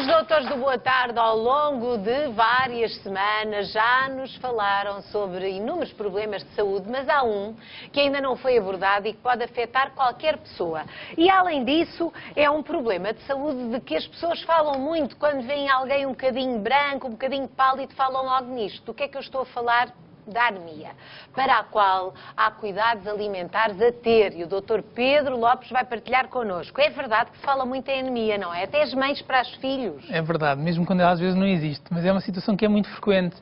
Os doutores do Boa Tarde, ao longo de várias semanas, já nos falaram sobre inúmeros problemas de saúde, mas há um que ainda não foi abordado e que pode afetar qualquer pessoa. E, além disso, é um problema de saúde de que as pessoas falam muito quando veem alguém um bocadinho branco, um bocadinho pálido, falam logo nisto. Do que é que eu estou a falar? Da anemia, para a qual há cuidados alimentares a ter, e o Dr. Pedro Lopes vai partilhar connosco. É verdade que se fala muito em anemia, não é? Até as mães para os filhos. É verdade, mesmo quando ela às vezes não existe, mas é uma situação que é muito frequente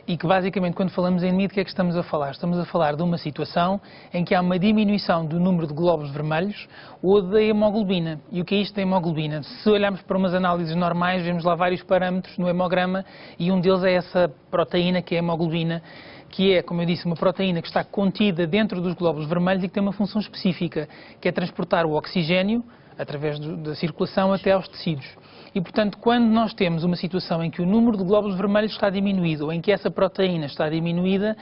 e que basicamente quando falamos em anemia, de que é que estamos a falar? Estamos a falar de uma situação em que há uma diminuição do número de glóbulos vermelhos ou da hemoglobina. E o que é isto da hemoglobina? Se olharmos para umas análises normais, vemos lá vários parâmetros no hemograma e um deles é essa proteína que é a hemoglobina, que é, como eu disse, uma proteína que está contida dentro dos glóbulos vermelhos e que tem uma função específica, que é transportar o oxigênio, através da circulação, até aos tecidos. E, portanto, quando nós temos uma situação em que o número de glóbulos vermelhos está diminuído, ou em que essa proteína está diminuída,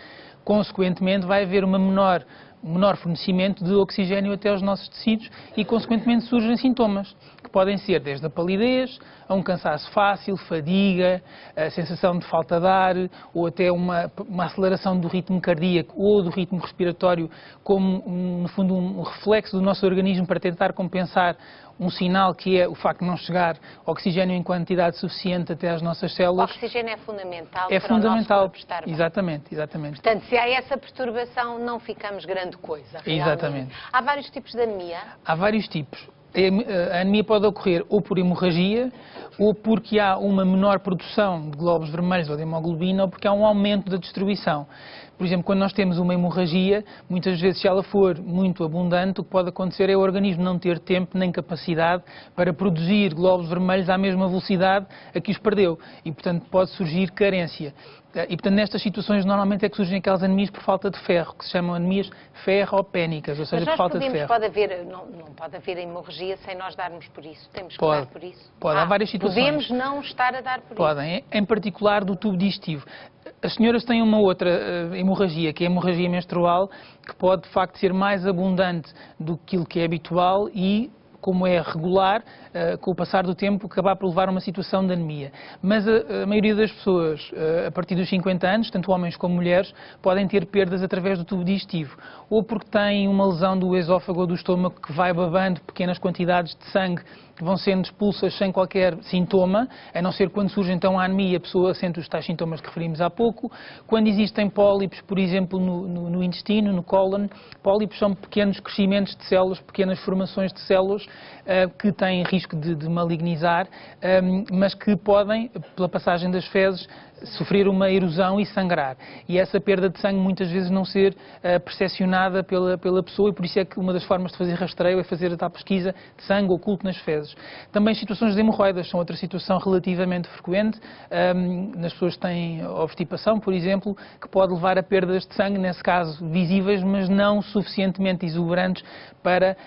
consequentemente vai haver um menor fornecimento de oxigênio até aos nossos tecidos e, consequentemente, surgem sintomas, que podem ser desde a palidez, a um cansaço fácil, fadiga, a sensação de falta de ar, ou até uma aceleração do ritmo cardíaco ou do ritmo respiratório, como, no fundo, um reflexo do nosso organismo para tentar compensar um sinal que é o facto de não chegar oxigênio em quantidade suficiente até às nossas células. O oxigênio é fundamental É para fundamental. o nosso corpo estar bem. Exatamente. Portanto, se há essa perturbação, não ficamos grande coisa. Realmente. Exatamente. Há vários tipos de anemia? Há vários tipos. A anemia pode ocorrer ou por hemorragia, ou porque há uma menor produção de glóbulos vermelhos ou de hemoglobina, ou porque há um aumento da distribuição. Por exemplo, quando nós temos uma hemorragia, muitas vezes, se ela for muito abundante, o que pode acontecer é o organismo não ter tempo nem capacidade para produzir glóbulos vermelhos à mesma velocidade a que os perdeu. E, portanto, pode surgir carência. E, portanto, nestas situações, normalmente é que surgem aquelas anemias por falta de ferro, que se chamam anemias ferropénicas, ou seja, por falta de ferro. Não pode haver hemorragia sem nós darmos por isso? Temos que dar por isso? Há várias situações. Podemos não estar a dar por isso? Podem, em particular do tubo digestivo. As senhoras têm uma outra hemorragia, que é a hemorragia menstrual, que pode, de facto, ser mais abundante do que aquilo que é habitual e, como é regular, com o passar do tempo, acabar por levar a uma situação de anemia. Mas a maioria das pessoas, a partir dos 50 anos, tanto homens como mulheres, podem ter perdas através do tubo digestivo. Ou porque têm uma lesão do esófago ou do estômago que vai babando pequenas quantidades de sangue que vão sendo expulsas sem qualquer sintoma, a não ser quando surge então a anemia, a pessoa sente os tais sintomas que referimos há pouco. Quando existem pólipos, por exemplo, no intestino, no cólon, pólipos são pequenos crescimentos de células, pequenas formações de células que têm risco de malignizar, mas que podem, pela passagem das fezes, sofrer uma erosão e sangrar. E essa perda de sangue muitas vezes não ser percepcionada pela pessoa, e por isso é que uma das formas de fazer rastreio é fazer a tal pesquisa de sangue oculto nas fezes. Também situações de hemorroidas são outra situação relativamente frequente, nas pessoas que têm obstipação, por exemplo, que pode levar a perdas de sangue, nesse caso visíveis, mas não suficientemente exuberantes para,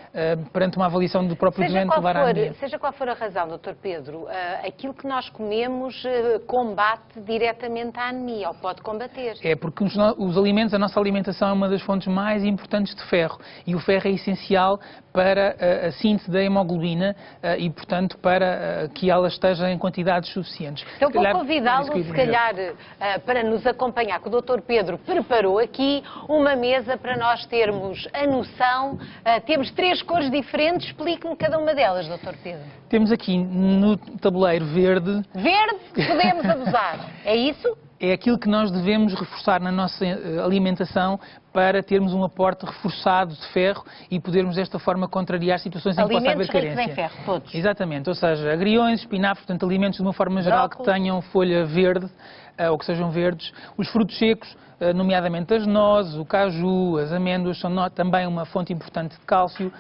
perante uma avaliação do próprio doente, levar à anemia. Seja qual for a razão, Dr. Pedro, aquilo que nós comemos combate diretamente a anemia, ou pode combater. É porque os alimentos, a nossa alimentação é uma das fontes mais importantes de ferro, e o ferro é essencial para a síntese da hemoglobina e, portanto, para que ela esteja em quantidades suficientes. Então vou convidá-lo, se calhar, para nos acompanhar, que o Dr. Pedro preparou aqui uma mesa para nós termos a noção. Temos 3 cores diferentes, explique-me cada uma delas, Dr. Pedro. Temos aqui no tabuleiro verde... Verde, podemos abusar. É isso? É aquilo que nós devemos reforçar na nossa alimentação para termos um aporte reforçado de ferro e podermos desta forma contrariar situações em que possa haver carência. Alimentos ricos em ferro, todos. Exatamente, ou seja, agriões, espinafres, portanto alimentos de uma forma geral que tenham folha verde ou que sejam verdes. Os frutos secos, nomeadamente as nozes, o caju, as amêndoas, são também uma fonte importante de cálcio.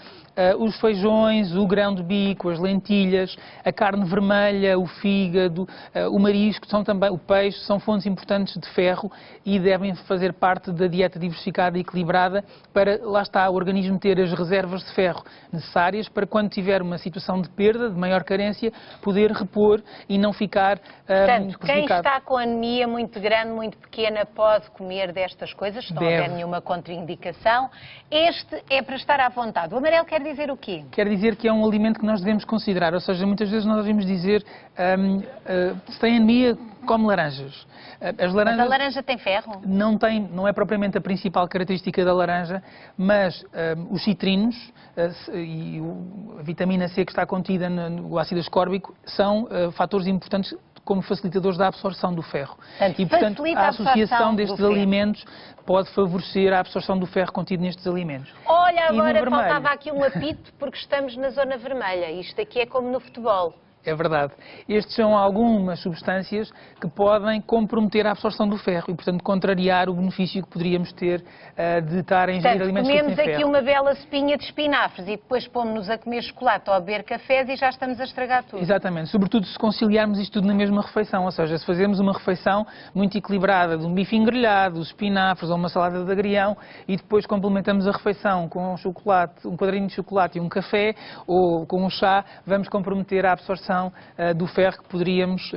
Os feijões, o grão de bico, as lentilhas, a carne vermelha, o fígado, o marisco, o peixe, são fontes importantes de ferro e devem fazer parte da dieta diversificada delicada e equilibrada para, lá está, o organismo ter as reservas de ferro necessárias para quando tiver uma situação de perda, de maior carência, poder repor e não ficar Portanto, quem prejudicado. está com anemia muito grande, muito pequena, pode comer destas coisas, se não houver nenhuma contraindicação. Este é para estar à vontade. O amarelo quer dizer o quê? Quer dizer que é um alimento que nós devemos considerar, ou seja, muitas vezes nós ouvimos dizer se tem anemia, come laranjas. As laranjas. Mas a laranja tem ferro? Não é propriamente a principal característica da laranja, mas os citrinos e a vitamina C que está contida no ácido ascórbico são fatores importantes como facilitadores da absorção do ferro. Portanto, a associação destes alimentos pode favorecer a absorção do ferro contido nestes alimentos. Olha, agora faltava aqui um apito porque estamos na zona vermelha. Isto aqui é como no futebol. É verdade. Estes são algumas substâncias que podem comprometer a absorção do ferro e, portanto, contrariar o benefício que poderíamos ter de estar a ingerir alimentos que têm ferro. Comemos aqui uma bela sopinha de espinafres e depois pomos-nos a comer chocolate ou a beber cafés e já estamos a estragar tudo. Exatamente. Sobretudo se conciliarmos isto tudo na mesma refeição, ou seja, se fazermos uma refeição muito equilibrada de um bife grelhado, espinafres ou uma salada de agrião e depois complementamos a refeição com um chocolate, um quadradinho de chocolate e um café ou com um chá, vamos comprometer a absorção do ferro que poderíamos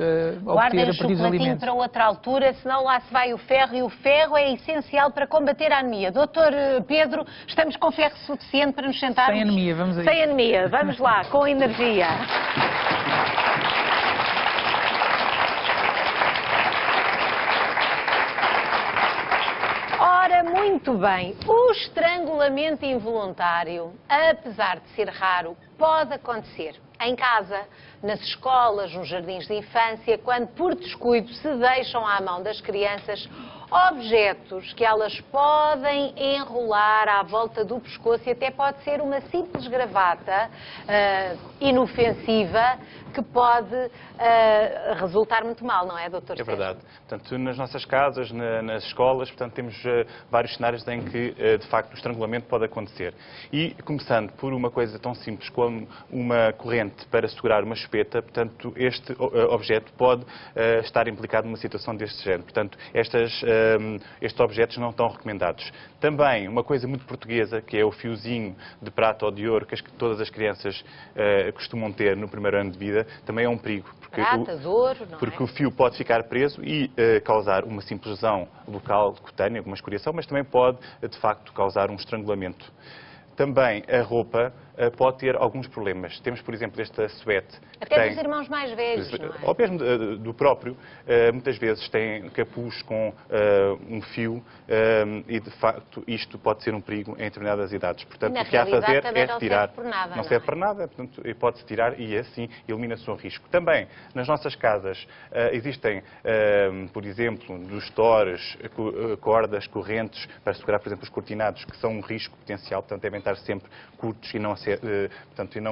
obter a partir dos alimentos. Para outra altura, senão lá se vai o ferro e o ferro é essencial para combater a anemia. Doutor Pedro, estamos com ferro suficiente para nos sentarmos? Sem anemia, vamos aí. Sem anemia, vamos lá, com energia. Ora, muito bem, o estrangulamento involuntário, apesar de ser raro, pode acontecer em casa, nas escolas, nos jardins de infância, quando por descuido se deixam à mão das crianças objetos que elas podem enrolar à volta do pescoço e até pode ser uma simples gravata inofensiva que pode resultar muito mal, não é, Dr. É verdade. Portanto, nas nossas casas, nas escolas, portanto, temos vários cenários em que, de facto, o estrangulamento pode acontecer. E, começando por uma coisa tão simples como uma corrente para segurar uma chupeta, portanto, este objeto pode estar implicado numa situação deste género. Portanto, estes objetos não estão recomendados. Também, uma coisa muito portuguesa, que é o fiozinho de prata ou de ouro que todas as crianças costumam ter no primeiro ano de vida, também é um perigo. Prata, de ouro, não porque o fio pode ficar preso e causar uma simples lesão local, cutânea, alguma escoriação, mas também pode, de facto, causar um estrangulamento. Também a roupa pode ter alguns problemas. Temos, por exemplo, esta suéte. Até dos irmãos mais velhos, não é? Ou mesmo do próprio, muitas vezes tem capuz com um fio e, de facto, isto pode ser um perigo em determinadas idades. Portanto, o que há a fazer é retirar. Não serve para nada, portanto, pode-se tirar e, assim, elimina-se um risco. Também, nas nossas casas, existem, por exemplo, dos stores, cordas, correntes para segurar, por exemplo, os cortinados, que são um risco potencial, portanto, devem estar sempre curtos e não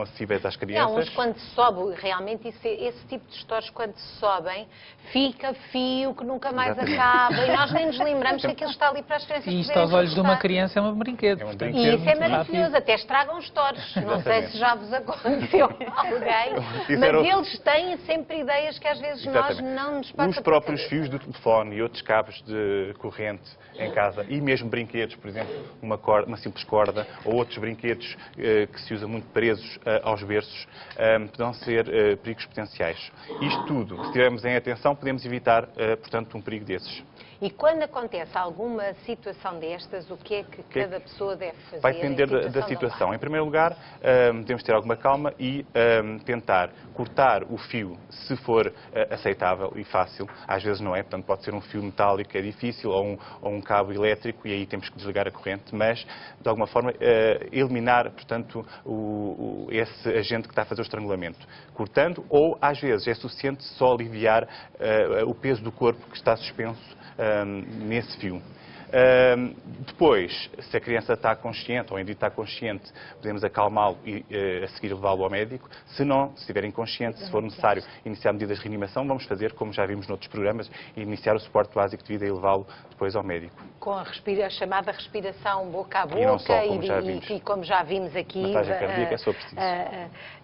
acessíveis às crianças. Não, uns quando sobe, realmente esse tipo de stores quando sobem, fica fio que nunca mais acaba e nós nem nos lembramos que aquilo está ali para as crianças. E isto aos olhos de uma criança é um brinquedo. É um portanto, brinquedo. E isso é maravilhoso, até estragam os stores. Não sei se já vos aconteceu a alguém, mas eles têm sempre ideias que às vezes nós não nos passamos. Os próprios fios do telefone e outros cabos de corrente em casa e mesmo brinquedos, por exemplo, uma simples corda ou outros brinquedos que se usa muito presos aos berços, poderão ser perigos potenciais. Isto tudo, se tivermos em atenção, podemos evitar, portanto, um perigo desses. E quando acontece alguma situação destas, o que é que cada pessoa deve fazer? Vai depender da situação. Em primeiro lugar, temos de ter alguma calma e tentar cortar o fio, se for aceitável e fácil. Às vezes não é, portanto pode ser um fio metálico que é difícil ou um cabo elétrico e aí temos que desligar a corrente, mas de alguma forma eliminar, portanto, esse agente que está a fazer o estrangulamento. Cortando ou às vezes é suficiente só aliviar o peso do corpo que está suspenso nesse fio. Depois, se a criança está consciente ou ainda está consciente, podemos acalmá-lo e a seguir levá-lo ao médico. Se não, se estiver inconsciente, se for necessário iniciar medidas de reanimação, vamos fazer, como já vimos noutros programas, iniciar o suporte básico de vida e levá-lo depois ao médico. Com a chamada respiração boca a boca e não só, e como já vimos aqui, massagem cardíaca, se for preciso.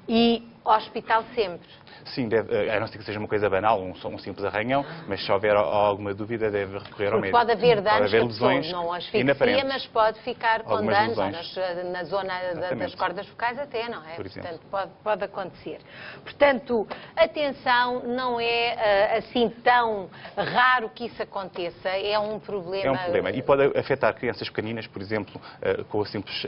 E hospital sempre. Sim, a não ser que seja uma coisa banal, um simples arranhão, mas se houver alguma dúvida deve recorrer ao médico. Pode haver danos que a pessoa lesões não asfixia, inaparentes. mas pode ficar com Algumas danos na zona das cordas vocais até, não é? Por exemplo. Portanto, pode acontecer. Portanto, atenção, não é assim tão raro que isso aconteça, é um problema. É um problema e pode afetar crianças pequeninas, por exemplo, com a simples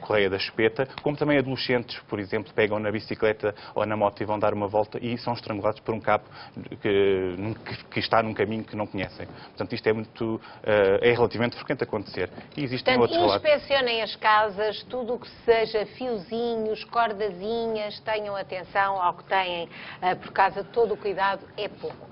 correia da chupeta, como também adolescentes, por exemplo, pegam na bicicleta ou na moto e vão dar uma volta e são estrangulados por um cabo que está num caminho que não conhecem. Portanto, isto é relativamente frequente acontecer. E existem outros relatos. Inspecionem as casas, tudo o que seja fiozinhos, cordazinhas, tenham atenção ao que têm, por causa de todo o cuidado, é pouco.